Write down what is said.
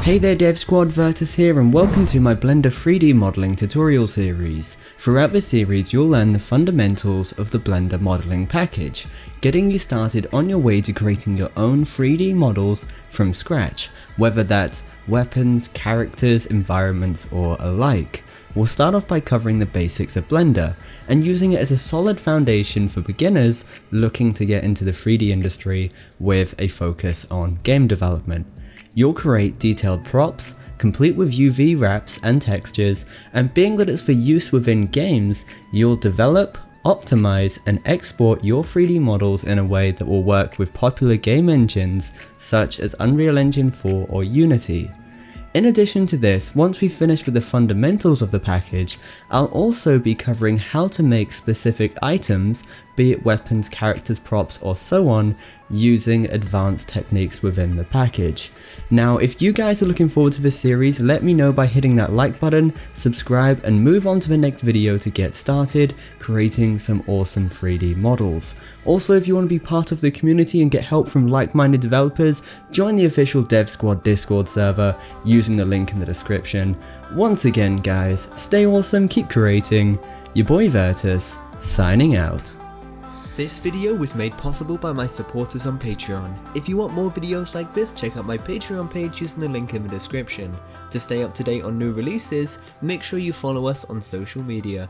Hey there Dev Squad, Virtus here and welcome to my Blender 3D modeling tutorial series. Throughout this series you'll learn the fundamentals of the Blender modeling package, getting you started on your way to creating your own 3D models from scratch, whether that's weapons, characters, environments or alike. We'll start off by covering the basics of Blender and using it as a solid foundation for beginners looking to get into the 3D industry with a focus on game development. You'll create detailed props, complete with UV wraps and textures, and being that it's for use within games, you'll develop, optimize, and export your 3D models in a way that will work with popular game engines such as Unreal Engine 4 or Unity. In addition to this, once we've finished with the fundamentals of the package, I'll also be covering how to make specific items, be it weapons, characters, props, or so on, using advanced techniques within the package. Now, if you guys are looking forward to this series, let me know by hitting that like button, subscribe, and move on to the next video to get started creating some awesome 3D models. Also, if you want to be part of the community and get help from like-minded developers, join the official Dev Squad Discord server using the link in the description. Once again guys, stay awesome, keep creating. Your boy Virtus, signing out. This video was made possible by my supporters on Patreon. If you want more videos like this, check out my Patreon page using the link in the description. To stay up to date on new releases, make sure you follow us on social media.